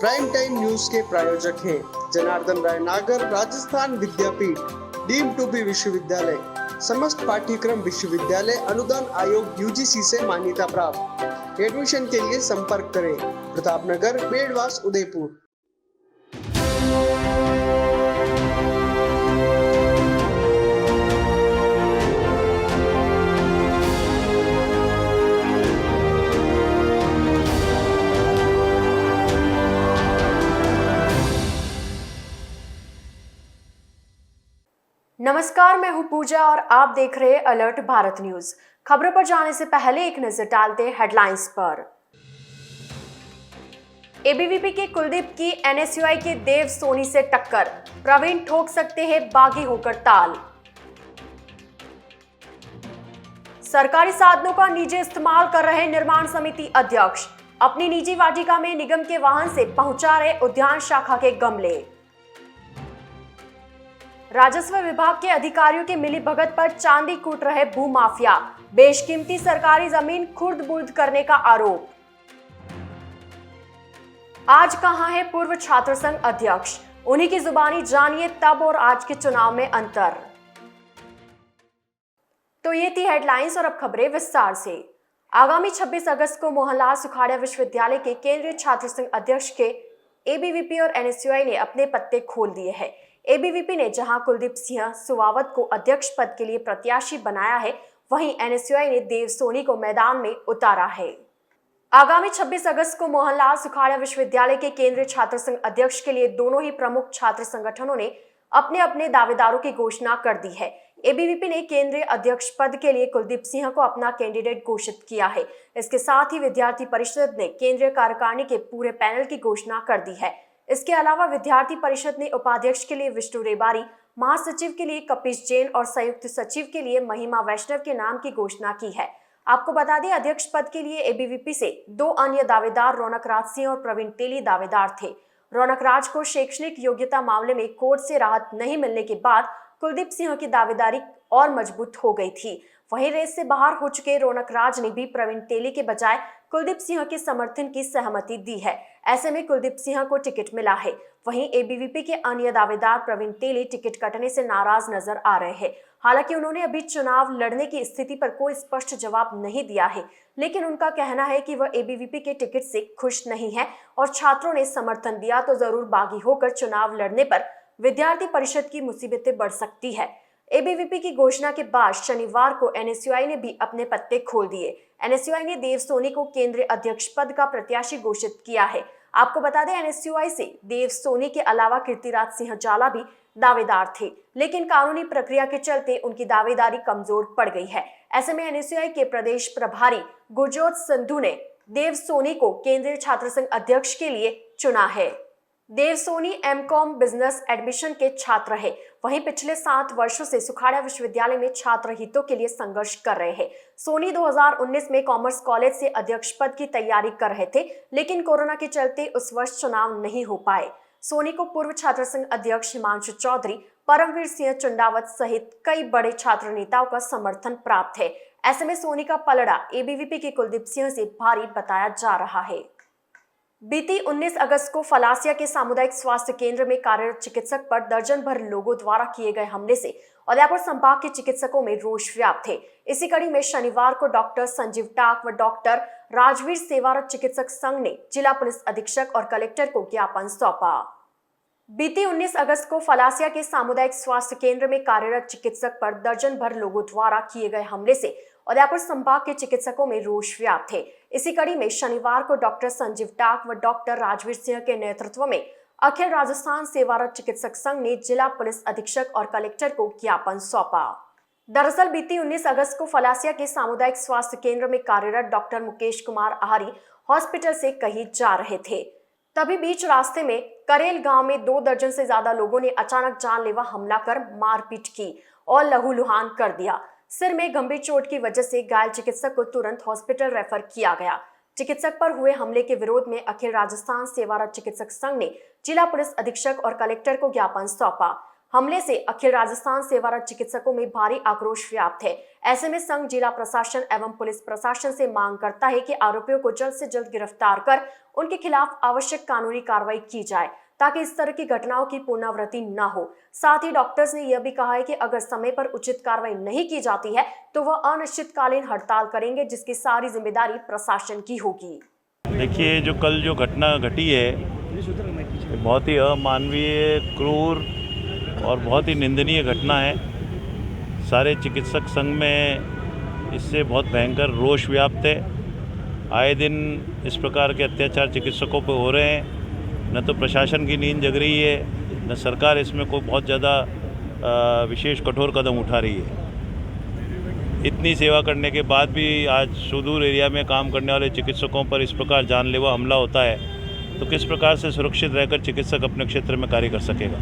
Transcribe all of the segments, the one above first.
Prime time news के प्रायोजक हैं जनार्दन राय नागर, राजस्थान विद्यापीठ, डीम्ड टू बी विश्वविद्यालय, समस्त पाठ्यक्रम विश्वविद्यालय अनुदान आयोग यूजीसी से मान्यता प्राप्त। एडमिशन के लिए संपर्क करें प्रतापनगर, बेड़वास, उदयपुर। नमस्कार, मैं हूं पूजा और आप देख रहे हैं अलर्ट भारत न्यूज। खबरों पर जाने से पहले एक नजर डालते हैं हेडलाइंस पर। एबीवीपी के कुलदीप की एनएसयूआई के देव सोनी से टक्कर, प्रवीण ठोक सकते हैं बागी होकर ताल। सरकारी साधनों का निजी इस्तेमाल कर रहे निर्माण समिति अध्यक्ष, अपनी निजी वाटिका में निगम के वाहन से पहुंचा रहे उद्यान शाखा के गमले। राजस्व विभाग के अधिकारियों के मिलीभगत पर चांदी कूट रहे भूमाफिया, बेशकीमती सरकारी जमीन खुर्द-बुर्द करने का आरोप। आज कहां है पूर्व छात्र संघ अध्यक्ष, उन्हीं की जुबानी जानिए तब और आज के चुनाव में अंतर। तो ये थी हेडलाइंस और अब खबरें विस्तार से। आगामी 26 अगस्त को मोहनलाल सुखाड़िया विश्वविद्यालय के केंद्रीय छात्र संघ अध्यक्ष के एबीवीपी और एनएसयूआई ने अपने पत्ते खोल दिए हैं। एबीवीपी ने जहां कुलदीप सिंह सुवावत को अध्यक्ष पद के लिए प्रत्याशी बनाया है, वहीं एनएसयूआई ने देव सोनी को मैदान में उतारा है। आगामी 26 अगस्त को मोहनलाल सुखाड़िया विश्वविद्यालय के केंद्रीय छात्र संघ अध्यक्ष के लिए दोनों ही प्रमुख छात्र संगठनों ने अपने अपने दावेदारों की घोषणा कर दी है। एबीवीपी ने केंद्रीय अध्यक्ष पद के लिए कुलदीप सिंह को अपना कैंडिडेट घोषित किया है। इसके साथ ही विद्यार्थी परिषद ने केंद्रीय कार्यकारिणी के पूरे पैनल की घोषणा कर दी है। इसके अलावा विद्यार्थी परिषद ने उपाध्यक्ष के लिए विष्णु रेबारी, महासचिव के लिए कपिश जैन और संयुक्त सचिव के लिए महिमा वैष्णव के नाम की घोषणा की है। आपको बता दें, अध्यक्ष पद के लिए एबीवीपी से दो अन्य दावेदार रौनक राज सिंह और प्रवीण तेली दावेदार थे। रौनक राज को शैक्षणिक योग्यता मामले में कोर्ट से राहत नहीं मिलने के बाद कुलदीप सिंह की दावेदारी और मजबूत हो गई थी। वहीं रेस से बाहर हो चुके रौनक राज ने भी प्रवीण तेली के बजाय कुलदीप सिंह के समर्थन की सहमति दी है। ऐसे में कुलदीप सिंह को टिकट मिला है। वहीं एबीवीपी के अन्य दावेदार प्रवीण तेली टिकट कटने से नाराज नजर आ रहे हैं। हालांकि उन्होंने अभी चुनाव लड़ने की स्थिति पर कोई स्पष्ट जवाब नहीं दिया है, लेकिन उनका कहना है कि वह एबीवीपी के टिकट से खुश नहीं है और छात्रों ने समर्थन दिया तो जरूर बागी होकर चुनाव लड़ने पर विद्यार्थी परिषद की मुसीबतें बढ़ सकती है। एबीवीपी की घोषणा के बाद शनिवार को एनएसयूआई ने भी अपने पत्ते खोल दिए। एनएसयूआई ने देव सोनी को केंद्रीय अध्यक्ष पद का प्रत्याशी घोषित किया है। आपको बता दें, एनएसयूआई से देव सोनी के अलावा कीर्तिराज सिंह जाला भी दावेदार थे, लेकिन कानूनी प्रक्रिया के चलते उनकी दावेदारी कमजोर पड़ गई है। ऐसे में एनएसयूआई के प्रदेश प्रभारी गुरजोत संधू ने देव सोनी को केंद्रीय छात्र संघ अध्यक्ष के लिए चुना है। देव सोनी एमकॉम बिजनेस एडमिशन के छात्र है। वहीं पिछले 7 वर्षों से सुखाड़िया विश्वविद्यालय में छात्र हितों के लिए संघर्ष कर रहे हैं। सोनी 2019 में कॉमर्स कॉलेज से अध्यक्ष पद की तैयारी कर रहे थे, लेकिन कोरोना के चलते उस वर्ष चुनाव नहीं हो पाए। सोनी को पूर्व छात्र संघ अध्यक्ष हिमांशु चौधरी, परमवीर सिंह चुंडावत सहित कई बड़े छात्र नेताओं का समर्थन प्राप्त है। ऐसे में सोनी का पलड़ा एबीवीपी के कुलदीप सिंह से भारी बताया जा रहा है। बीती 19 अगस्त को फलासिया के सामुदायिक स्वास्थ्य केंद्र में कार्यरत चिकित्सक पर दर्जन भर लोगों द्वारा किए गए हमले से उदयपुर संभाग के चिकित्सकों में रोष व्याप्त थे। इसी कड़ी में शनिवार को डॉक्टर संजीव टाक व डॉक्टर राजवीर सेवारत चिकित्सक संघ ने जिला पुलिस अधीक्षक और कलेक्टर को ज्ञापन सौंपा। बीती 19 अगस्त को फलासिया के सामुदायिक स्वास्थ्य केंद्र में कार्यरत चिकित्सक पर दर्जन भर लोगों द्वारा किए गए हमले से उदयपुर संभाग के चिकित्सकों में रोष व्याप्त थे। इसी कड़ी में शनिवार को डॉक्टर संजीव टाक व डॉक्टर राजवीर सिंह के नेतृत्व में अखिल राजस्थान सेवारत चिकित्सक संघ ने जिला पुलिस अधीक्षक और कलेक्टर को ज्ञापन सौंपा। दरअसल बीती 19 अगस्त को फलासिया के सामुदायिक स्वास्थ्य केंद्र में कार्यरत डॉक्टर मुकेश कुमार आहारी हॉस्पिटल से कहीं जा रहे थे। तभी बीच रास्ते में करेल गांव में 2 दर्जन से ज्यादा लोगों ने अचानक जानलेवा हमला कर मारपीट की और लहूलुहान कर दिया। सिर में गंभीर चोट की वजह से घायल चिकित्सक को तुरंत हॉस्पिटल रेफर किया गया। चिकित्सक पर हुए हमले के विरोध में अखिल राजस्थान सेवारत चिकित्सक संघ ने जिला पुलिस अधीक्षक और कलेक्टर को ज्ञापन सौंपा। हमले से अखिल राजस्थान सेवारत चिकित्सकों में भारी आक्रोश व्याप्त है। ऐसे में संघ जिला प्रशासन एवं पुलिस प्रशासन से मांग करता है कि आरोपियों को जल्द से जल्द गिरफ्तार कर उनके खिलाफ आवश्यक कानूनी कार्रवाई की जाए ताकि इस तरह की घटनाओं की पुनरावृत्ति न हो। साथ ही डॉक्टर्स ने यह भी कहा है कि अगर समय पर उचित कार्रवाई नहीं की जाती है तो वह अनिश्चितकालीन हड़ताल करेंगे, जिसकी सारी जिम्मेदारी प्रशासन की होगी। देखिए, जो घटना घटी है बहुत ही अमानवीय, क्रूर और बहुत ही निंदनीय घटना है। सारे चिकित्सक संघ में इससे बहुत भयंकर रोष व्याप्त है। आए दिन इस प्रकार के अत्याचार चिकित्सकों पर हो रहे हैं। न तो प्रशासन की नींद जग रही है, न सरकार इसमें कोई बहुत ज़्यादा विशेष कठोर कदम उठा रही है। इतनी सेवा करने के बाद भी आज सुदूर एरिया में काम करने वाले चिकित्सकों पर इस प्रकार जानलेवा हमला होता है तो किस प्रकार से सुरक्षित रहकर चिकित्सक अपने क्षेत्र में कार्य कर सकेगा।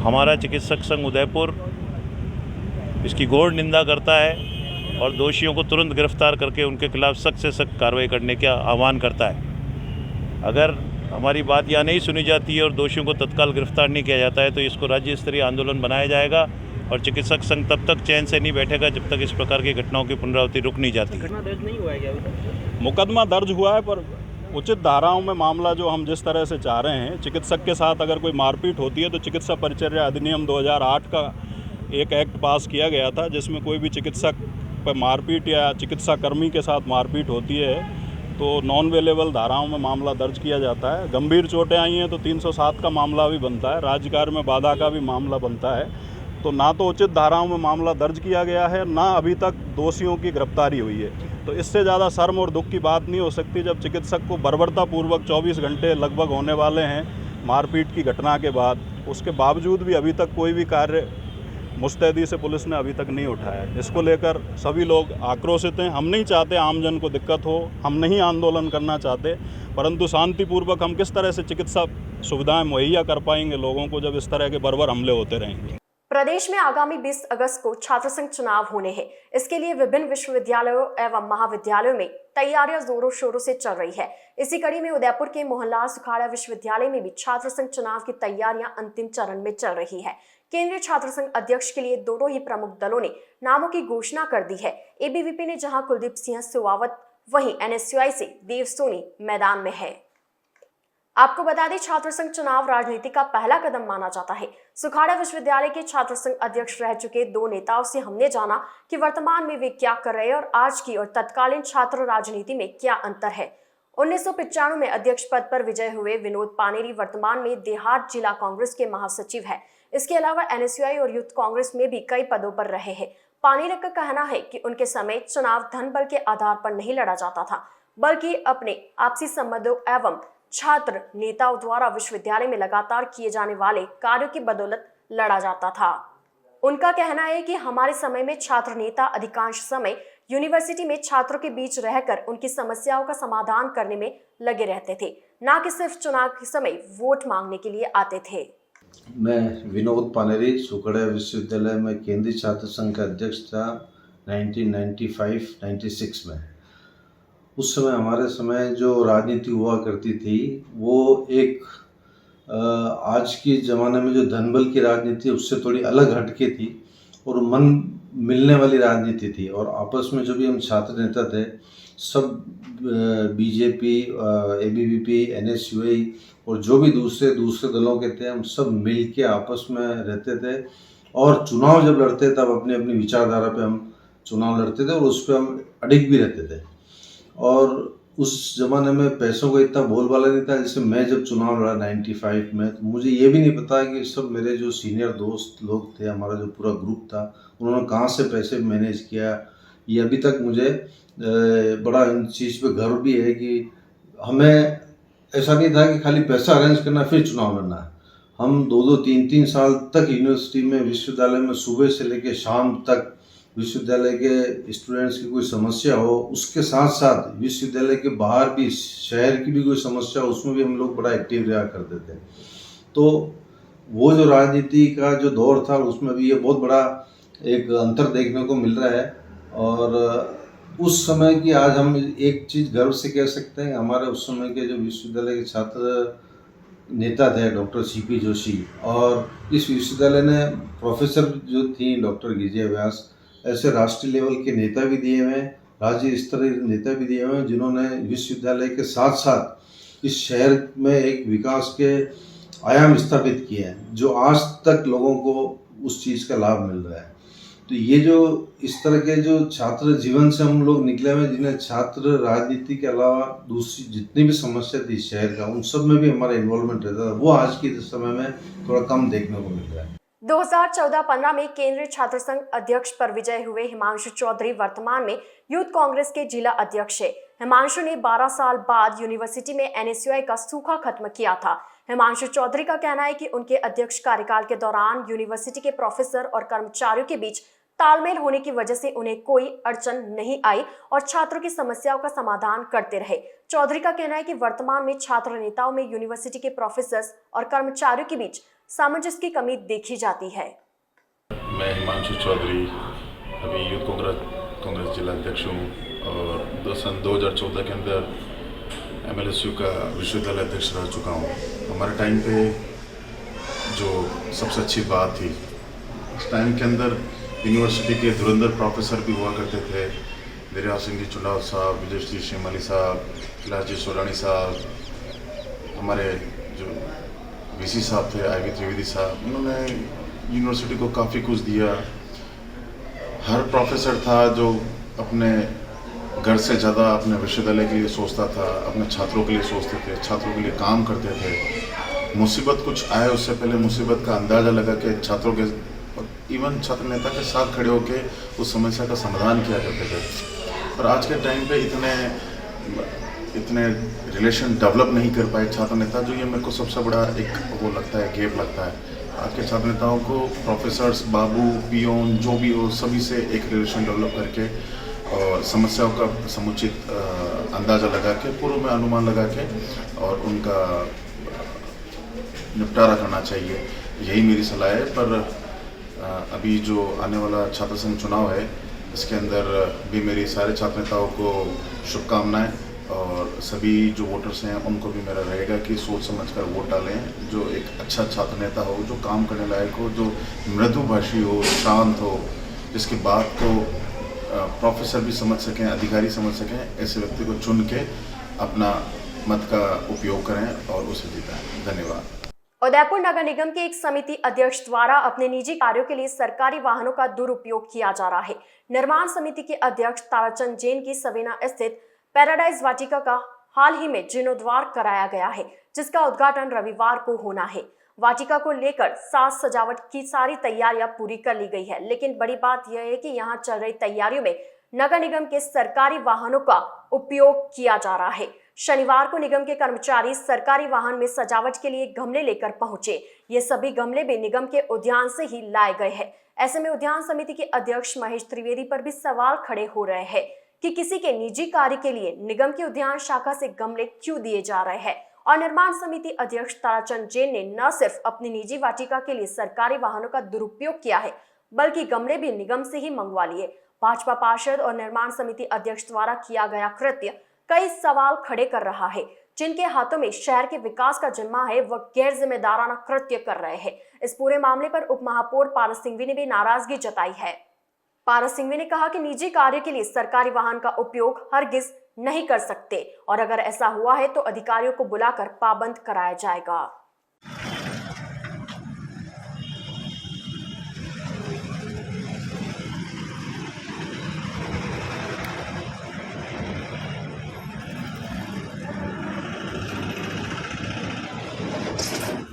हमारा चिकित्सक संघ उदयपुर इसकी घोर निंदा करता है और दोषियों को तुरंत गिरफ्तार करके उनके खिलाफ सख्त से सख्त कार्रवाई करने का आह्वान करता है। अगर हमारी बात यहाँ नहीं सुनी जाती है और दोषियों को तत्काल गिरफ्तार नहीं किया जाता है तो इसको राज्य स्तरीय आंदोलन बनाया जाएगा और चिकित्सक संघ तब तक चैन से नहीं बैठेगा जब तक इस प्रकार की घटनाओं की पुनरावृत्ति रुक नहीं जाती। मुकदमा दर्ज हुआ है पर उचित धाराओं में मामला जो हम जिस तरह से चाह रहे हैं, चिकित्सक के साथ अगर कोई मारपीट होती है तो चिकित्सा परिचर्या अधिनियम 2008 का एक एक्ट पास किया गया था जिसमें कोई भी चिकित्सक पर मारपीट या चिकित्सा कर्मी के साथ मारपीट होती है तो नॉन अवेलेबल धाराओं में मामला दर्ज किया जाता है। गंभीर चोटें आई हैं तो 307 का मामला भी बनता है, राज्य कार्य में बाधा का भी मामला बनता है। तो ना तो उचित धाराओं में मामला दर्ज किया गया है, ना अभी तक दोषियों की गिरफ्तारी हुई है। तो इससे ज़्यादा शर्म और दुख की बात नहीं हो सकती जब चिकित्सक को बर्बरतापूर्वक 24 घंटे लगभग होने वाले हैं मारपीट की घटना के बाद, उसके बावजूद भी अभी तक कोई भी कार्य मुस्तैदी से पुलिस ने अभी तक नहीं उठाया। इसको लेकर सभी लोग आक्रोशित हैं। हम नहीं चाहते आमजन को दिक्कत हो, हम नहीं आंदोलन करना चाहते, परंतु शांतिपूर्वक हम किस तरह से चिकित्सा सुविधाएं मुहैया कर पाएंगे लोगों को जब इस तरह के बर्बर हमले होते रहेंगे। प्रदेश में आगामी 20 अगस्त को छात्र संघ चुनाव होने हैं। इसके लिए विभिन्न विश्वविद्यालयों एवं महाविद्यालयों में तैयारियां जोरों शोरों से चल रही है। इसी कड़ी में उदयपुर के मोहनलाल सुखाड़ा विश्वविद्यालय में भी छात्र संघ चुनाव की तैयारियां अंतिम चरण में चल रही है। केंद्रीय छात्र संघ अध्यक्ष के लिए दोनों ही प्रमुख दलों ने नामों की घोषणा कर दी है। एबीवीपी ने जहां कुलदीप सिंह सेवावत, वहीं एनएसयूआई से देव सोनी मैदान में है। आपको बता दें, छात्र संघ चुनाव राजनीति का पहला कदम माना जाता है। सुखाड़ा विश्वविद्यालय के छात्र संघ अध्यक्ष रह चुके दो नेताओं से हमने जाना कि वर्तमान में वे क्या कर रहे हैं और आज की और तत्कालीन छात्र राजनीति में क्या अंतर है। 1995 में अध्यक्ष पद पर विजय हुए विनोद पानेरी वर्तमान में देहात जिला कांग्रेस के महासचिव है। इसके अलावा एनएसयूआई और यूथ कांग्रेस में भी कई पदों पर रहे हैं। पानेरी का कहना है कि उनके समय चुनाव धन बल के आधार पर नहीं लड़ा जाता था, बल्कि अपने आपसी संबंधों एवं छात्र नेताओं द्वारा विश्वविद्यालय में लगातार किए जाने वाले कार्यों की बदौलत लड़ा जाता था। उनका कहना है कि हमारे समय में छात्र नेता अधिकांश समय यूनिवर्सिटी में छात्रों के बीच रहकर उनकी समस्याओं का समाधान करने में लगे रहते थे, ना कि सिर्फ चुनाव के समय वोट मांगने के लिए आते थे। मैं विनोद पानेरी सुखाड़ा विश्वविद्यालय में केंद्रीय छात्र संघ का अध्यक्ष था 1995-96 में। उस समय हमारे समय जो राजनीति हुआ करती थी वो एक आज के ज़माने में जो धनबल की राजनीति उससे थोड़ी अलग हटके थी और मन मिलने वाली राजनीति थी। और आपस में जो भी हम छात्र नेता थे सब बीजेपी, एबीवीपी, एनएसयूआई और जो भी दूसरे दलों के थे, हम सब मिल के आपस में रहते थे और चुनाव जब लड़ते तब अपनी अपनी विचारधारा पे हम चुनाव लड़ते थे और उस पर हम अडिग भी रहते थे। और उस ज़माने में पैसों का इतना बोलबाला नहीं था। जैसे मैं जब चुनाव लड़ा 95 में तो मुझे ये भी नहीं पता कि सब मेरे जो सीनियर दोस्त लोग थे, हमारा जो पूरा ग्रुप था, उन्होंने कहाँ से पैसे मैनेज किया, ये अभी तक मुझे बड़ा इन चीज़ पे गर्व भी है कि हमें ऐसा नहीं था कि खाली पैसा अरेंज करना फिर चुनाव लड़ना है। हम 2-2, 3-3 साल तक यूनिवर्सिटी में, विश्वविद्यालय में सुबह से लेकर शाम तक विश्वविद्यालय के स्टूडेंट्स की कोई समस्या हो, उसके साथ साथ विश्वविद्यालय के बाहर भी शहर की भी कोई समस्या हो, उसमें भी हम लोग बड़ा एक्टिव रहा करते थे। तो वो जो राजनीति का जो दौर था उसमें भी ये बहुत बड़ा एक अंतर देखने को मिल रहा है। और उस समय की आज हम एक चीज़ गर्व से कह सकते हैं, हमारे उस समय के जो विश्वविद्यालय के छात्र नेता थे डॉक्टर सीपी जोशी, और इस विश्वविद्यालय ने प्रोफेसर जो थी डॉक्टर गिरिजा व्यास, ऐसे राष्ट्रीय लेवल के नेता भी दिए हुए हैं, राज्य स्तरीय नेता भी दिए हुए हैं, जिन्होंने विश्वविद्यालय के साथ साथ इस शहर में एक विकास के आयाम स्थापित किए हैं, जो आज तक लोगों को उस चीज़ का लाभ मिल रहा है। तो ये जो इस तरह के जो छात्र जीवन से हम लोग निकले हुए, जिन्हें छात्र राजनीति के अलावा दूसरी जितनी भी समस्या थी शहर का, उन सब में भी हमारा इन्वॉल्वमेंट रहता था, वो आज के समय में थोड़ा कम देखने को मिल रहा है। 2014-15 में केंद्रीय छात्र संघ अध्यक्ष पर विजय हुए हिमांशु चौधरी वर्तमान में यूथ कांग्रेस के जिला अध्यक्ष है। हिमांशु ने 12 साल बाद यूनिवर्सिटी में NSUI का सूखा खत्म किया था। हिमांशु चौधरी का कहना है कि उनके अध्यक्ष कार्यकाल के दौरान यूनिवर्सिटी के प्रोफेसर और कर्मचारियों के बीच तालमेल होने की वजह से उन्हें कोई अड़चन नहीं आई और छात्रों की समस्याओं का समाधान करते रहे। चौधरी का कहना है कि वर्तमान में छात्र नेताओं में यूनिवर्सिटी के प्रोफेसर और कर्मचारियों के बीच सामंजस्य की कमी देखी जाती है। मैं हिमांशु चौधरी अभी यूथ कांग्रेस जिला अध्यक्ष हूँ और सन 2014 के अंदर MLSU का विश्वविद्यालय अध्यक्ष रह चुका हूँ। हमारे टाइम पे जो सबसे अच्छी बात थी, उस टाइम के अंदर यूनिवर्सिटी के धुरंधर प्रोफेसर भी हुआ करते थे। दरिया सिंह जी चुनाव साहब, विजय जी शेमाली साहब, कैलाश जी सोलानी साहब, हमारे जो VC साहब थे IV त्रिवेदी साहब, उन्होंने यूनिवर्सिटी को काफ़ी कुछ दिया। हर प्रोफेसर था जो अपने घर से ज़्यादा अपने विश्वविद्यालय के लिए सोचता था, अपने छात्रों के लिए सोचते थे, छात्रों के लिए काम करते थे। मुसीबत कुछ आए उससे पहले मुसीबत का अंदाज़ा लगा के छात्रों के, इवन छात्र नेता के साथ खड़े होकर उस समस्या का समाधान किया करते थे। पर आज के टाइम पे इतने रिलेशन डेवलप नहीं कर पाए छात्र नेता, जो ये मेरे को सबसे बड़ा एक वो लगता है, गैप लगता है। आज के छात्र नेताओं को प्रोफेसर्स, बाबू, पियोन, जो भी हो, सभी से एक रिलेशन डेवलप करके और समस्याओं का समुचित अंदाज़ा लगा के, पूर्व में अनुमान लगा के और उनका निपटारा करना चाहिए। यही मेरी सलाह है। पर अभी जो आने वाला छात्र संघ चुनाव है, इसके अंदर भी मेरी सारे छात्र नेताओं को शुभकामनाएं और सभी जो वोटर्स हैं उनको भी मेरा रहेगा कि सोच समझकर वोट डालें। जो एक अच्छा छात्र नेता हो, जो काम करने लायक हो, जो मृदुभाषी हो, शांत हो, जिसकी बात को प्रोफेसर भी समझ सकें, अधिकारी समझ सकें, ऐसे व्यक्ति को चुन के अपना मत का उपयोग करें और उसे जिताएं। धन्यवाद। उदयपुर नगर निगम के एक समिति अध्यक्ष द्वारा अपने निजी कार्यों के लिए सरकारी वाहनों का दुरुपयोग किया जा रहा है। निर्माण समिति के अध्यक्ष ताराचंद जैन की सवेना स्थित पैराडाइज वाटिका का हाल ही में जीर्णोद्धार कराया गया है, जिसका उद्घाटन रविवार को होना है। वाटिका को लेकर साज सजावट की सारी तैयारियां पूरी कर ली गई है, लेकिन बड़ी बात यह है कि यहाँ चल रही तैयारियों में नगर निगम के सरकारी वाहनों का उपयोग किया जा रहा है। शनिवार को निगम के कर्मचारी सरकारी वाहन में सजावट के लिए गमले लेकर पहुंचे। ये सभी गमले भी निगम के उद्यान से ही लाए गए हैं। ऐसे में उद्यान समिति के अध्यक्ष महेश त्रिवेदी पर भी सवाल खड़े हो रहे हैं कि किसी के निजी कार्य के लिए निगम की उद्यान शाखा से गमले क्यों दिए जा रहे हैं। और निर्माण समिति अध्यक्ष ताराचंद जैन ने न सिर्फ अपनी निजी वाटिका के लिए सरकारी वाहनों का दुरुपयोग किया है, बल्कि गमले भी निगम से ही मंगवा लिए। भाजपा पार्षद और निर्माण समिति अध्यक्ष द्वारा किया गया कृत्य कई सवाल खड़े कर रहा है। जिनके हाथों में शहर के विकास का जिम्मा है, वह गैर जिम्मेदाराना कृत्य कर रहे हैं। इस पूरे मामले पर उप महापौर पारस सिंघवी ने भी नाराजगी जताई है। पारस सिंघवी ने कहा कि निजी कार्य के लिए सरकारी वाहन का उपयोग हरगिज नहीं कर सकते और अगर ऐसा हुआ है तो अधिकारियों को बुलाकर पाबंद कराया जाएगा।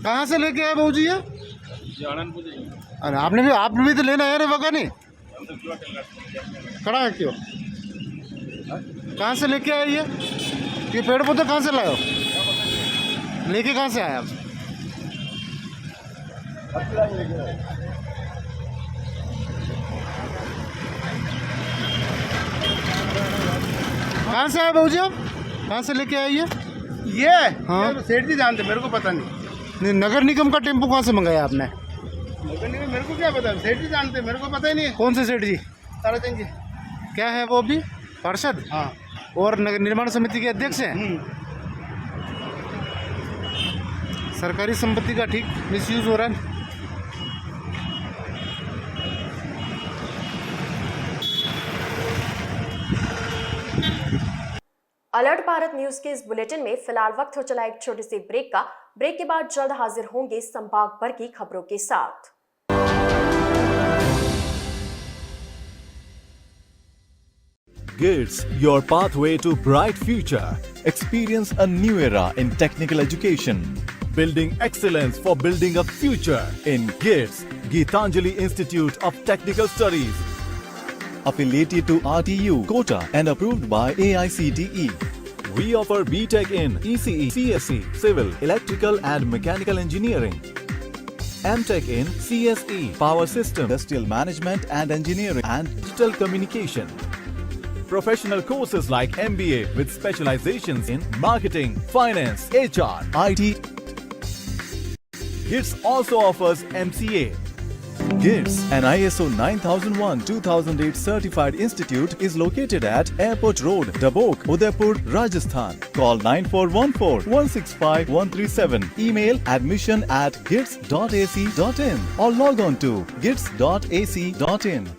कहाँ से लेके आए बहू जी ये? अरे आपने भी तो लेना है रे बगा नहीं खड़ा है क्यों? कहाँ से लेके आए ये पेड़ पौधे कहाँ से लाए हो? लेके कहाँ से आए आप? कहाँ से आए बहू जी आप? कहाँ से लेके आए ये? हाँ सेठ जी जानते, मेरे को पता नहीं। नगर निगम का टेम्पो कहाँ से मंगाया आपने? नगर निगम मेरे को क्या पता, सेठ जी जानते, मेरे को पता ही नहीं है। कौन से सेठ जी? ताराचंद जी। क्या है वो भी? पार्षद? हाँ। और नगर निर्माण समिति के अध्यक्ष हैं? सरकारी संपत्ति का ठीक मिसयूज हो रहा है। अलर्ट भारत न्यूज के इस बुलेटिन में फिलहाल वक्त हो चला एक छोटे से ब्रेक का। ब्रेक के बाद जल्द हाजिर होंगे संभाग भर की खबरों के साथ। GITS, your pathway to bright future. Experience a new era in technical education. Building excellence for building a future in GITS, Geetanjali Institute of Technical Studies. Affiliated to RTU, Kota and approved by AICTE. We offer BTech in ECE, CSE, Civil, Electrical and Mechanical Engineering. MTech in CSE, Power System, Industrial Management and Engineering and Digital Communication. Professional courses like MBA with specializations in marketing, finance, HR, IT. GITS also offers MCA. GITS, an ISO 9001-2008 certified institute, is located at Airport Road, Dabok, Udaipur, Rajasthan. Call 9414-165-137. Email admission@gits.ac.in or log on to gits.ac.in.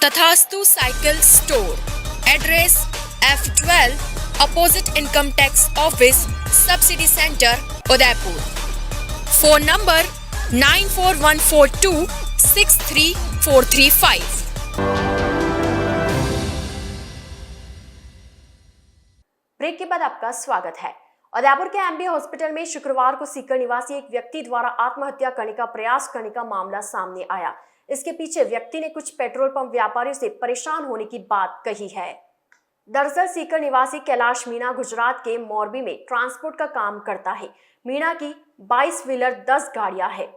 Tathastu cycle store, address F12 opposite income tax office, subsidy centre, Udaipur. Phone number 9414263435। Break के बाद आपका स्वागत है। उदयपुर के MB hospital में शुक्रवार को सीकर निवासी एक व्यक्ति द्वारा आत्महत्या करने का प्रयास करने का मामला सामने आया। इसके पीछे व्यक्ति ने कुछ पेट्रोल पंप व्यापारियों से परेशान होने की बात कही है। दरअसल सीकर निवासी कैलाश मीणा गुजरात के मोरबी में ट्रांसपोर्ट का काम करता है। मीणा की 22 व्हीलर 10 गाड़ियां हैं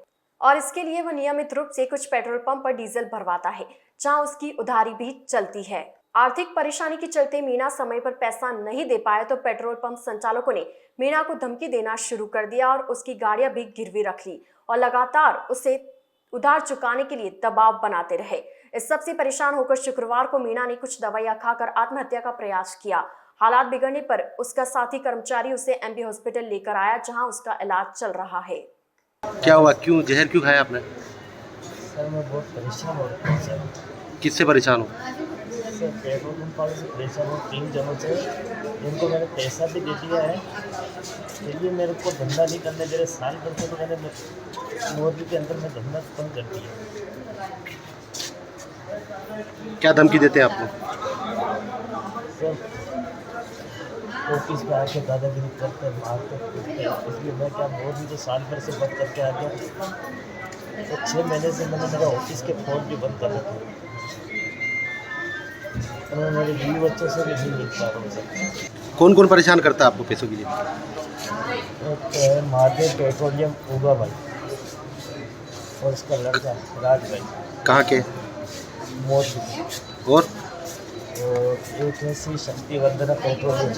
और इसके लिए वह नियमित रूप से कुछ पेट्रोल पंप पर डीजल भरवाता है, जहां उसकी उधारी भी चलती है। आर्थिक परेशानी के चलते मीणा समय पर पैसा नहीं दे पाए तो पेट्रोल पंप संचालकों ने मीणा को धमकी देना शुरू कर दिया और उसकी गाड़ियां भी गिरवी रख ली और लगातार उसे उधार चुकाने के लिए दबाव बनाते रहे। इस सबसे परेशान होकर शुक्रवार को मीणा ने कुछ दवाइयां खाकर आत्महत्या का प्रयास किया। हालात बिगड़ने पर उसका साथी कर्मचारी उसे एमबी हॉस्पिटल लेकर आया, जहां उसका इलाज चल रहा है। क्या हुआ, क्यों जहर क्यों खाया आपने? सर मैं बहुत परेशान हो रहा हूँ सर। किससे परेशान हो? सर पेट्रोल पंप वाले से परेशान हूँ, 3 जनों से। इनको मैंने पैसा भी दे दिया है, फिर भी मेरे को धंधा नहीं करने दे रहे। साल भर से तो मैंने मोदी के अंदर में धंधा बंद कर दिया। क्या धमकी देते हैं आपको? सर ऑफिस में आके दादागिरी करते मारते पीटते, इसलिए मैं क्या मोदी तो साल भर से बंद करके आ गया। तो 6 महीने से मैंने मेरे ऑफिस के फोन भी बंद कर रखे। मैं मेरे बीवी बच्चों से भी नहीं मिल पा रहा हूँ सर। कौन कौन परेशान करता है आपको पैसों के लिए? महादेव पेट्रोलियम उगा भाई और उसका लड़का राज भाई। कहाँ के? मोदी। और एक है श्री शक्ति वंदना पेट्रोलियम,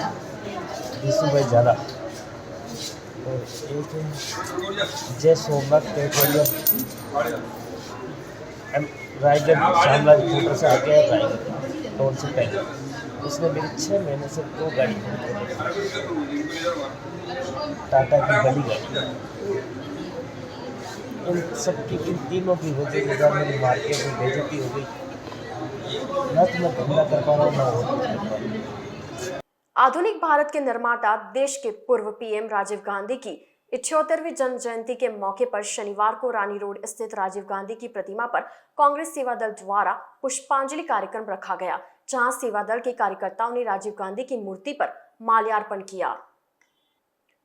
यीशु भाई झाला। और एक है जय सोमनाथ पेट्रोलियम, रायगढ़ श्यामलाल मोटर से आके रायगढ़ टोल से पहले। उसने मेरी 6 महीने से 2 गाड़ी टाटा की बड़ी गाड़ी। इन सबकी इन तीनों की वजह से मेरी मार्केट में बेइज्जती हो गई। ना तो मैं धंधा कर पा रहा हूँ, ना वो कर पा रहा हूँ। आधुनिक भारत के निर्माता देश के पूर्व पीएम राजीव गांधी की 78वीं जन्म जयंती के मौके पर शनिवार को रानी रोड स्थित राजीव गांधी की प्रतिमा पर कांग्रेस सेवा दल द्वारा पुष्पांजलि कार्यक्रम रखा गया, जहां सेवा दल के कार्यकर्ताओं ने राजीव गांधी की मूर्ति पर माल्यार्पण किया।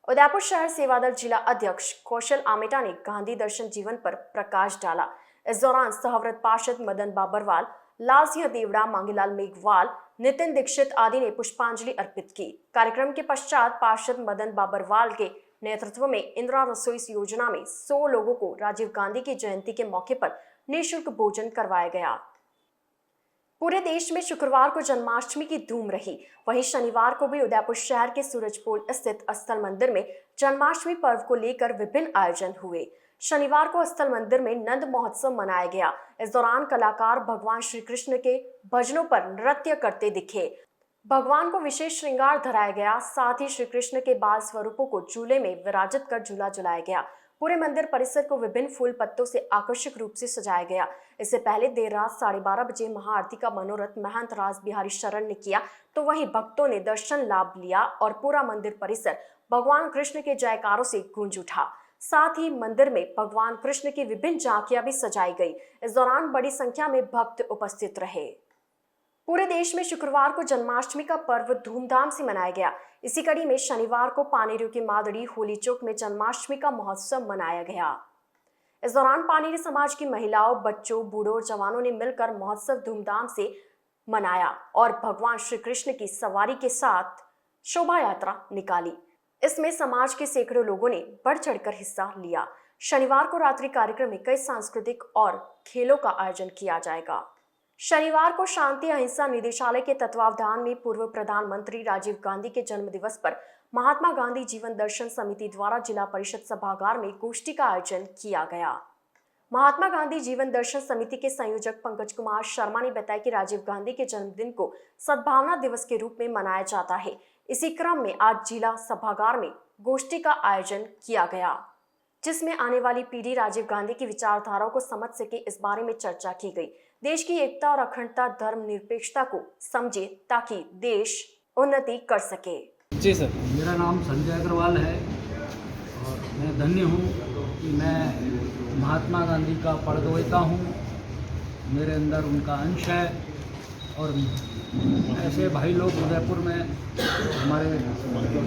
उदयपुर शहर सेवा दल जिला अध्यक्ष कौशल आमेटा ने गांधी दर्शन जीवन पर प्रकाश डाला। इस दौरान सहव्रत पार्षद मदन बाबरवाल, लाल सिंह देवड़ा, मांगीलाल मेघवाल, नितिन दीक्षित आदि ने पुष्पांजलि अर्पित की। कार्यक्रम के पश्चात पार्षद मदन बाबरवाल के नेतृत्व में इंदिरा रसोई योजना में 100 लोगों को राजीव गांधी की जयंती के मौके पर निःशुल्क भोजन करवाया गया। पूरे देश में शुक्रवार को जन्माष्टमी की धूम रही। वहीं शनिवार को भी उदयपुर शहर के सूरजपोल स्थित स्थल मंदिर में जन्माष्टमी पर्व को लेकर विभिन्न आयोजन हुए। शनिवार को स्थल मंदिर में नंद महोत्सव मनाया गया। इस दौरान कलाकार भगवान श्री कृष्ण के भजनों पर नृत्य करते दिखे। भगवान को विशेष श्रृंगार धराया गया। साथ ही श्री कृष्ण के बाल स्वरूपों को झूले में विराजित कर झूला झुलाया गया। पूरे मंदिर परिसर को विभिन्न फूल पत्तों से आकर्षक रूप से सजाया गया। इससे पहले देर रात 12:30 बजे महाआरती का मनोरथ महंत राज बिहारी शरण ने किया, तो वहीं भक्तों ने दर्शन लाभ लिया और पूरा मंदिर परिसर भगवान कृष्ण के जयकारों से गूंज उठा। साथ ही मंदिर में भगवान कृष्ण की विभिन्न झांकियां भी सजाई गई। इस दौरान बड़ी संख्या में भक्त उपस्थित रहे। पूरे देश में शुक्रवार को जन्माष्टमी का पर्व धूमधाम से मनाया गया। इसी कड़ी में शनिवार को पानेरू के मादड़ी होली चौक में जन्माष्टमी का महोत्सव मनाया गया। इस दौरान पानेरी समाज की महिलाओं, बच्चों, बूढ़ों और जवानों ने मिलकर महोत्सव धूमधाम से मनाया और भगवान श्री कृष्ण की सवारी के साथ शोभा यात्रा निकाली। इसमें समाज के सैकड़ों लोगों ने बढ़ चढ़कर हिस्सा लिया। शनिवार को रात्रि कार्यक्रम में कई सांस्कृतिक और खेलों का आयोजन किया जाएगा। शनिवार को शांति अहिंसा निदेशालय के तत्वावधान में पूर्व प्रधानमंत्री राजीव गांधी के जन्म दिवस पर महात्मा गांधी जीवन दर्शन समिति द्वारा जिला परिषद सभागार में गोष्ठी का आयोजन किया गया। महात्मा गांधी जीवन दर्शन समिति के संयोजक पंकज कुमार शर्मा ने बताया कि राजीव गांधी के जन्मदिन को सद्भावना दिवस के रूप में मनाया जाता है। इसी क्रम में आज जिला सभागार में गोष्ठी का आयोजन किया गया, जिसमें आने वाली पीढ़ी राजीव गांधी की विचारधाराओं को समझ सके, इस बारे में चर्चा की गई। देश की एकता और अखंडता, धर्मनिरपेक्षता को समझे ताकि देश उन्नति कर सके। जी सर, मेरा नाम संजय अग्रवाल है और मैं धन्य हूँ कि मैं महात्मा गांधी का पड़गोता हूँ। मेरे अंदर उनका अंश है और ऐसे भाई लोग उदयपुर में, हमारे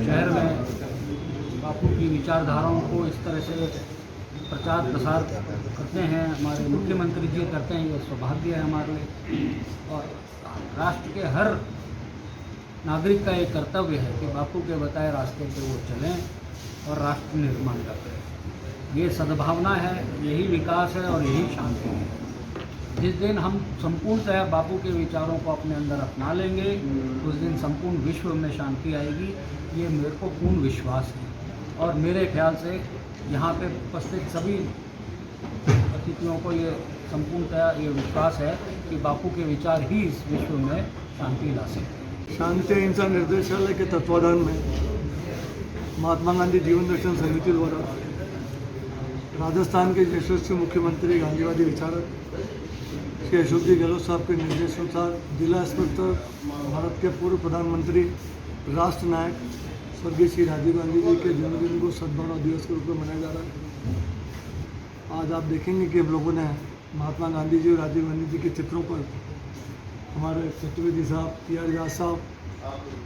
शहर में बापू की विचारधाराओं को इस तरह से प्रचार प्रसार करते हैं। हमारे मुख्यमंत्री जी करते हैं, ये सौभाग्य है हमारे लिए। और राष्ट्र के हर नागरिक का एक कर्तव्य है कि बापू के बताए रास्ते पे वो चलें और राष्ट्र निर्माण करें। ये सद्भावना है, यही विकास है और यही शांति है। जिस दिन हम संपूर्णतः बापू के विचारों को अपने अंदर अपना लेंगे, उस दिन संपूर्ण विश्व में शांति आएगी। ये मेरे को पूर्ण विश्वास है और मेरे ख्याल से यहाँ पे उपस्थित सभी अतिथियों को ये संपूर्णतः ये विश्वास है कि बापू के विचार ही इस विश्व में शांति ला सकते हैं। शांति अहिंसा निर्देशालय के तत्वाधान में महात्मा गांधी जीवन दर्शन समिति द्वारा राजस्थान के यशस्वी मुख्यमंत्री, गांधीवादी विचारक श्री अशोक जी गहलोत साहब के निर्देशानुसार जिला स्तर पर भारत के पूर्व प्रधानमंत्री, राष्ट्र नायक स्वर्गीय श्री राजीव गांधी जी के जन्मदिन को सद्भावना दिवस के रूप में मनाया जा रहा है। आज आप देखेंगे कि हम लोगों ने महात्मा गांधी जी और राजीव गांधी जी के चित्रों पर हमारे चतुर्वेदी साहब, PR व्यास साहब,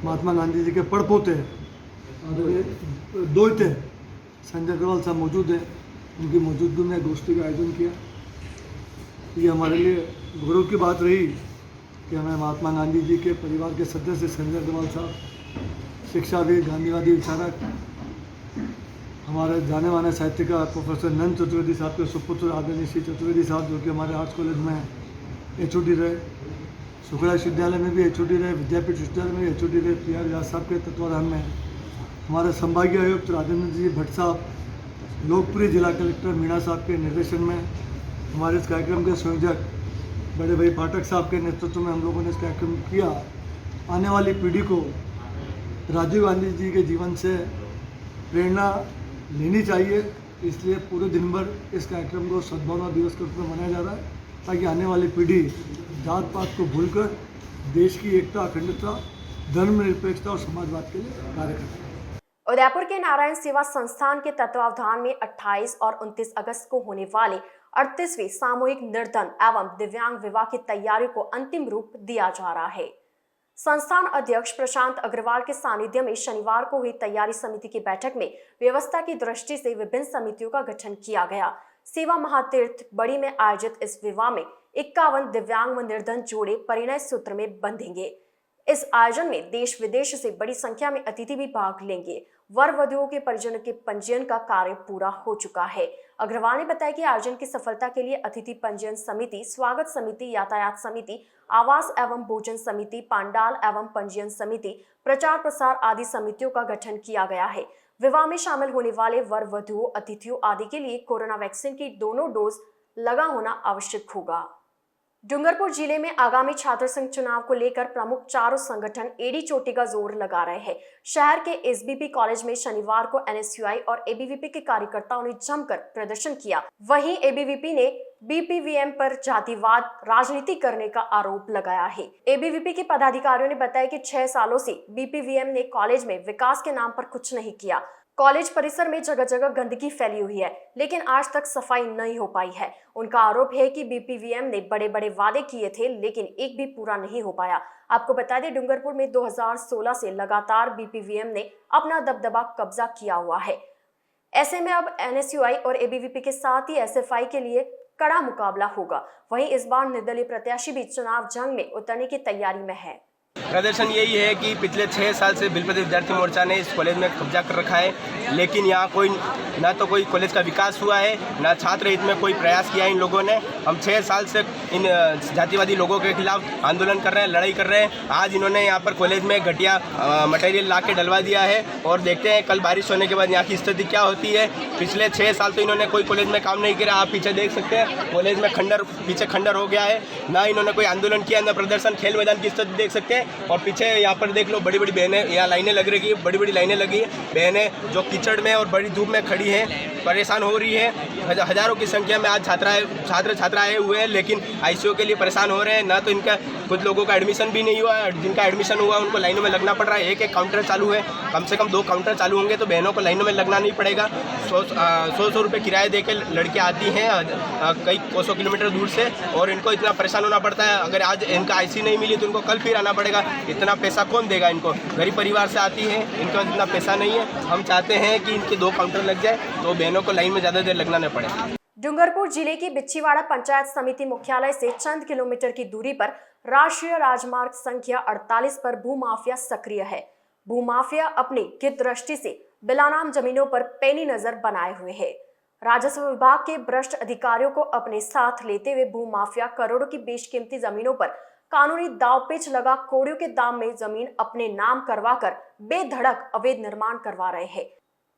महात्मा गांधी जी के पड़पोते दोहते संजय अग्रवाल साहब मौजूद हैं। उनकी मौजूदगी में गोष्ठी का आयोजन किया। ये हमारे लिए गौरव की बात रही कि हमें महात्मा गांधी जी के परिवार के सदस्य संजय अग्रवाल साहब, शिक्षाविद, गांधीवादी विचारक, हमारे जाने माने साहित्यकार प्रोफेसर नंद चतुर्वेदी साहब के सुपुत्र आदरणीय श्री चतुर्वेदी साहब, जो कि हमारे आर्ट्स कॉलेज में HOD रहे, शुक्ला विश्वविद्यालय में भी HOD रहे, विद्यापीठ विश्वविद्यालय में भी HOD रहे, PR व्यास साहब के तत्वाधान में हमारे संभागीय आयुक्त राजेंद्र जी भट्ट साहब, लोकप्रिय जिला कलेक्टर मीणा साहब के निर्देशन में हमारे इस कार्यक्रम के संयोजक बड़े भाई पाठक साहब के नेतृत्व में हम लोगों ने इस कार्यक्रम किया। आने वाली पीढ़ी को राजीव गांधी जी के जीवन से प्रेरणा लेनी चाहिए, इसलिए पूरे दिन भर इस कार्यक्रम को सद्भावना दिवस के रूप में मनाया जा रहा है, ताकि आने वाली पीढ़ी जात पात को भूलकर देश की एकता, अखंडता, धर्मनिरपेक्षता और समाजवाद के लिए कार्य करे। उदयपुर के नारायण सेवा संस्थान के तत्वावधान में 28 और 29 अगस्त को होने वाले 38वें सामूहिक निर्धन एवं दिव्यांग विवाह की तैयारी को अंतिम रूप दिया जा रहा है। संस्थान अध्यक्ष प्रशांत अग्रवाल के सानिध्य में शनिवार को हुई तैयारी समिति की बैठक में व्यवस्था की दृष्टि से विभिन्न समितियों का गठन किया गया। सेवा महातीर्थ बड़ी में आयोजित इस विवाह में 51 दिव्यांग व निर्धन जोड़े परिणय सूत्र में बंधेंगे। इस आयोजन में देश विदेश से बड़ी संख्या में अतिथि भी भाग लेंगे। वर वधुओं के परिजनों के पंजीयन का कार्य पूरा हो चुका है। अग्रवाल ने बताया कि आयोजन की सफलता के लिए अतिथि पंजीयन समिति, स्वागत समिति, यातायात समिति, आवास एवं भोजन समिति, पांडाल एवं पंजीयन समिति, प्रचार प्रसार आदि समितियों का गठन किया गया है। विवाह में शामिल होने वाले वर वधुओं, अतिथियों आदि के लिए कोरोना वैक्सीन की दोनों डोज लगा होना आवश्यक होगा। डूंगरपुर जिले में आगामी छात्र संघ चुनाव को लेकर प्रमुख चारों संगठन एड़ी चोटी का जोर लगा रहे हैं। शहर के एसबीपी कॉलेज में शनिवार को एनएसयूआई और एबीवीपी के कार्यकर्ताओं ने जमकर प्रदर्शन किया। वहीं एबीवीपी ने बीपीवीएम पर जातिवाद राजनीति करने का आरोप लगाया है। एबीवीपी के पदाधिकारियों ने बताया कि 6 सालों से बीपीवीएम ने कॉलेज में विकास के नाम पर कुछ नहीं किया। कॉलेज परिसर में जगह जगह गंदगी फैली हुई है, लेकिन आज तक सफाई नहीं हो पाई है। उनका आरोप है कि बीपीवीएम ने बड़े बड़े वादे किए थे, लेकिन एक भी पूरा नहीं हो पाया। आपको बता दें, डूंगरपुर में 2016 से लगातार बीपीवीएम ने अपना दबदबा कब्जा किया हुआ है। ऐसे में अब एनएसयूआई और एबीवीपी के साथ ही एसएफआई के लिए कड़ा मुकाबला होगा। वहीं इस बार निर्दलीय प्रत्याशी भी चुनाव जंग में उतरने की तैयारी में है। प्रदर्शन यही है कि पिछले 6 साल से बिल विद्यार्थी मोर्चा ने इस कॉलेज में कब्जा कर रखा है, लेकिन यहाँ ना तो कोई कॉलेज का विकास हुआ है, ना छात्र हित में कोई प्रयास किया इन लोगों ने। हम 6 साल से इन जातिवादी लोगों के खिलाफ आंदोलन कर रहे हैं, लड़ाई कर रहे हैं। आज इन्होंने यहाँ पर कॉलेज में घटिया मटेरियल ला के डलवा दिया है और देखते हैं कल बारिश होने के बाद यहाँ की स्थिति क्या होती है। पिछले 6 साल तो इन्होंने कोई कॉलेज में काम नहीं किया। आप पीछे देख सकते हैं, कॉलेज में पीछे खंडर हो गया है। ना इन्होंने कोई आंदोलन किया, ना प्रदर्शन। खेल मैदान की स्थिति देख सकते हैं और पीछे यहाँ पर देख लो, बड़ी बड़ी बहनें यहाँ लाइनें लग रही है, बड़ी बड़ी लाइनें लगी है। बहनें जो कीचड़ में और बड़ी धूप में खड़ी हैं, परेशान हो रही है। हजारों की संख्या में आज छात्र आए हुए हैं, लेकिन आईसीयू के लिए परेशान हो रहे हैं। ना तो इनका कुछ लोगों का एडमिशन भी नहीं हुआ, जिनका एडमिशन हुआ उनको लाइनों में लगना पड़ रहा है। एक काउंटर चालू है, कम से कम 2 काउंटर चालू होंगे तो बहनों को लाइनों में लगना नहीं पड़ेगा। 100 रुपये किराए दे के लड़कियाँ आती हैं कई 100 किलोमीटर दूर से, और इनको इतना परेशान होना पड़ता है। अगर आज इनका आईसी नहीं मिली तो उनको कल फिर आना पड़ेगा। इतना पैसा कौन देगा इनको? गरीब परिवार से आती हैं, इनका इतना पैसा नहीं है। हम चाहते हैं कि इनके 2 काउंटर लग जाए तो बहनों को लाइन में ज़्यादा देर लगना न पड़े। डूंगरपुर जिले की बिच्छीवाड़ा पंचायत समिति मुख्यालय से चंद किलोमीटर की दूरी पर राष्ट्रीय राजमार्ग संख्या 48 पर भूमाफिया सक्रिय है। भूमाफिया अपनी गिद्ध दृष्टि से बिलानाम जमीनों पर पैनी नजर बनाए हुए है। राजस्व विभाग के भ्रष्ट अधिकारियों को अपने साथ लेते हुए भूमाफिया करोड़ों की बेशकीमती जमीनों पर कानूनी दावपेच लगा कौड़ियों के दाम में जमीन अपने नाम करवाकर बेधड़क अवैध निर्माण करवा रहे हैं।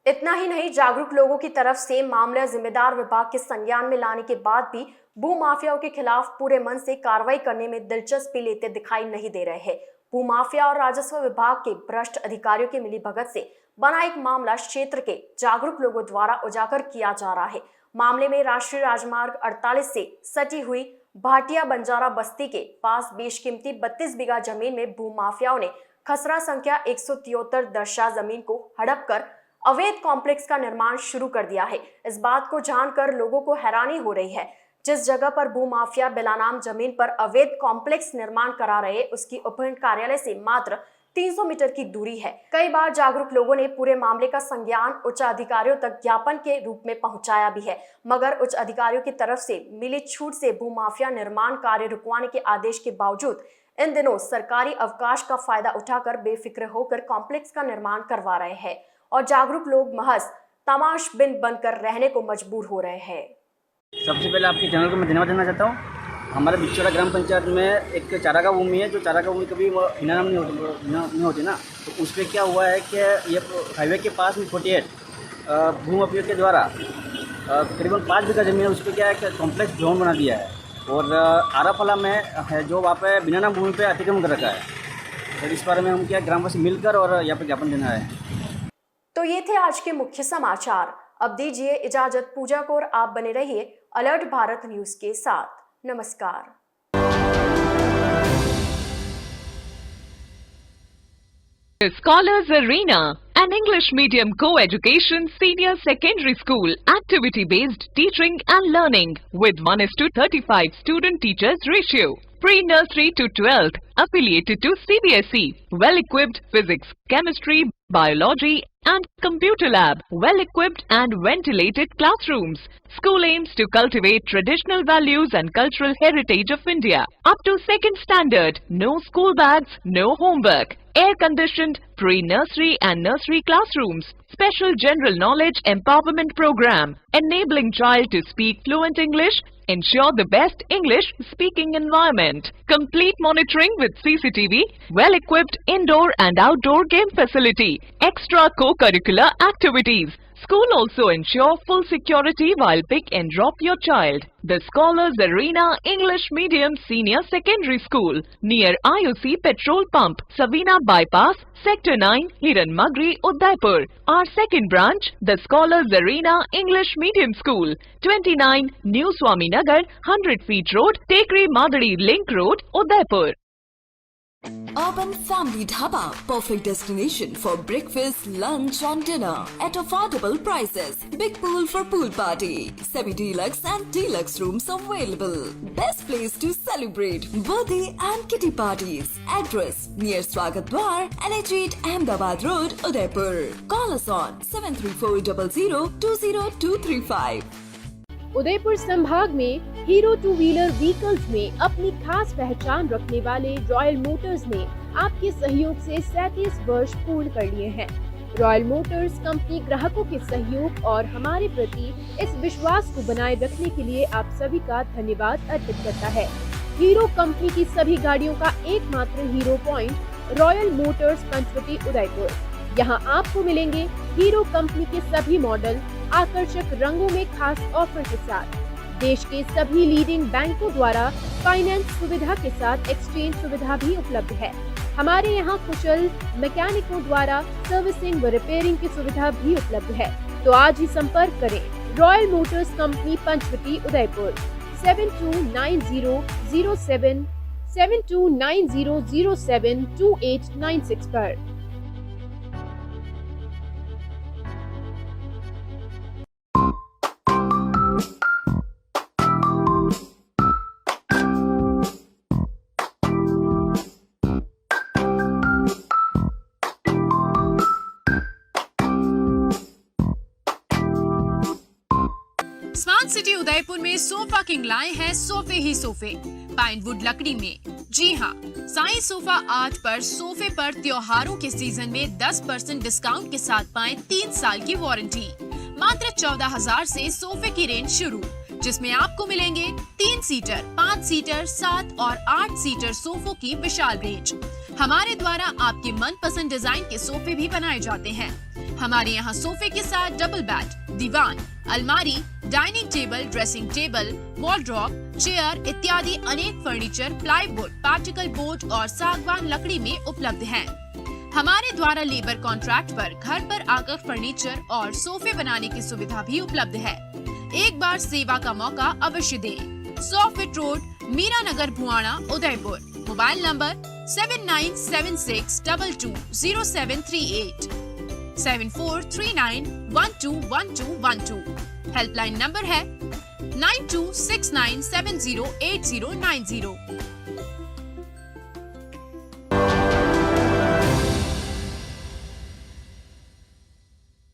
इतना ही नहीं, जागरूक लोगों की तरफ से मामला जिम्मेदार विभाग के संज्ञान में लाने के बाद भी भूमाफियाओं के खिलाफ पूरे मन से कार्रवाई करने में दिलचस्पी लेते दिखाई नहीं दे रहे हैं। भूमाफिया और राजस्व विभाग के भ्रष्ट अधिकारियों की मिलीभगत से बना एक मामला क्षेत्र के जागरूक लोगों द्वारा उजागर किया जा रहा है। मामले में राष्ट्रीय राजमार्ग 48 से सटी हुई भाटिया बंजारा बस्ती के पास बेशकीमती 32 बीघा जमीन में भूमाफियाओं ने खसरा संख्या 173 दर्शा जमीन को हड़प कर अवैध कॉम्प्लेक्स का निर्माण शुरू कर दिया है। इस बात को जानकर लोगों को हैरानी हो रही है। जिस जगह पर भूमाफिया बिलानाम जमीन पर अवैध कॉम्प्लेक्स निर्माण करा रहे, उसकी उपखंड कार्यालय से मात्र 300 मीटर की दूरी है। कई बार जागरूक लोगों ने पूरे मामले का संज्ञान उच्च अधिकारियों तक ज्ञापन के रूप में पहुंचाया भी है, मगर उच्च अधिकारियों की तरफ से मिली छूट से भूमाफिया निर्माण कार्य रुकवाने के आदेश के बावजूद इन दिनों सरकारी अवकाश का फायदा उठाकर बेफिक्र होकर कॉम्प्लेक्स का निर्माण करवा रहे हैं और जागरूक लोग महज तमाशबिन बनकर रहने को मजबूर हो रहे हैं। सबसे पहले आपके चैनल को मैं धन्यवाद देना चाहता हूँ। हमारे बिच्छवाड़ा ग्राम पंचायत में एक चारागाह भूमि है, जो चारागाह भूमि कभी इनाम नहीं होती ना, तो उस पर क्या हुआ है कि ये हाईवे के पास में 48 भूमाफिया के द्वारा करीबन 5 बीघा जमीन है, उस पर क्या है कि कॉम्प्लेक्स जोन बना दिया है और आराफला में है जो वहाँ पे बिना नाम भूमि पे अतिक्रमण कर रखा है। तो इस बारे में हम क्या ग्रामवासी मिलकर और यहाँ पर ज्ञापन देना है। तो ये थे आज के मुख्य समाचार। अब दीजिए इजाजत पूजा को, और आप बने रहिए अलर्ट भारत न्यूज के साथ। नमस्कार। Scholars Arena, an English medium co-education senior secondary school, activity-based teaching and learning with 1:35 student-teachers ratio. Pre-nursery to 12th, affiliated to CBSE. Well-equipped physics, chemistry, biology and computer lab. Well-equipped and ventilated classrooms. School aims to cultivate traditional values and cultural heritage of India. Up to 2nd standard, no school bags, no homework. Air-conditioned pre-nursery and nursery classrooms. Special general knowledge empowerment program, enabling child to speak fluent English. Ensure the best English speaking environment. Complete monitoring with CCTV. Well-equipped indoor and outdoor game facility. Extra co-curricular activities. School also ensure full security while pick and drop your child. The Scholars Arena English Medium Senior Secondary School near IOC Petrol Pump, Savina Bypass, Sector 9, Hiran Magri, Udaipur. Our second branch, the Scholars Arena English Medium School, 29 New Swaminagar, 100 Feet Road, Tekri Madadi Link Road, Udaipur. Urban Family Dhaba, perfect destination for breakfast, lunch and dinner at affordable prices. Big pool for pool party, semi-deluxe and deluxe rooms available. Best place to celebrate birthday and kitty parties. Address near Swagat Dwar, NH8 Ahmedabad Road, Udaipur. Call us on 7340020235. Udaipur संभाग में hero two wheeler vehicles में अपनी खास पहचान रखने वाले royal Motors ने आपके सहयोग से 37 वर्ष पूर्ण कर लिए हैं। रॉयल मोटर्स कंपनी ग्राहकों के सहयोग और हमारे प्रति इस विश्वास को बनाए रखने के लिए आप सभी का धन्यवाद अर्पित करता है। हीरो कंपनी की सभी गाड़ियों का एकमात्र Hero point royal motors Panchvati Udaipur. यहाँ आपको मिलेंगे हीरो कंपनी के सभी मॉडल आकर्षक रंगों में खास ऑफर के साथ। देश के सभी लीडिंग बैंकों द्वारा फाइनेंस सुविधा के साथ एक्सचेंज सुविधा भी उपलब्ध है। हमारे यहाँ कुशल मैकेनिकों द्वारा सर्विसिंग व रिपेयरिंग की सुविधा भी उपलब्ध है। तो आज ही संपर्क करें royal motors company Panchvati Udaipur 7290072896 पर। स्मार्ट सिटी उदयपुर में सोफा किंग लाए हैं सोफे ही सोफे पाइनवुड लकड़ी में। जी हाँ, साई सोफा आर्ट पर सोफे पर त्योहारों के सीजन में 10% डिस्काउंट के साथ पाएं 3 साल की वारंटी। मात्र 14,000 से सोफे की रेंज शुरू, जिसमें आपको मिलेंगे 3 सीटर, 5 सीटर, 7 और 8 सीटर सोफों की विशाल रेंज। हमारे द्वारा आपके मनपसंद डिजाइन के सोफे भी बनाए जाते हैं। हमारे यहाँ सोफे के साथ डबल बेड, दीवान, अलमारी, dining table, dressing table, wardrobe, chair इत्यादि अनेक फर्नीचर प्लाईवुड, पार्टिकल बोर्ड और सागवान लकड़ी में उपलब्ध हैं। हमारे द्वारा लेबर कॉन्ट्रैक्ट पर घर पर आकर फर्नीचर और सोफे बनाने की सुविधा भी उपलब्ध है। एक बार सेवा का मौका अवश्य दें। 100 feet road, Meera Nagar, Bhuana, Udaipur. Mobile number 7976220738 7439121212। Helpline number है 9269708090।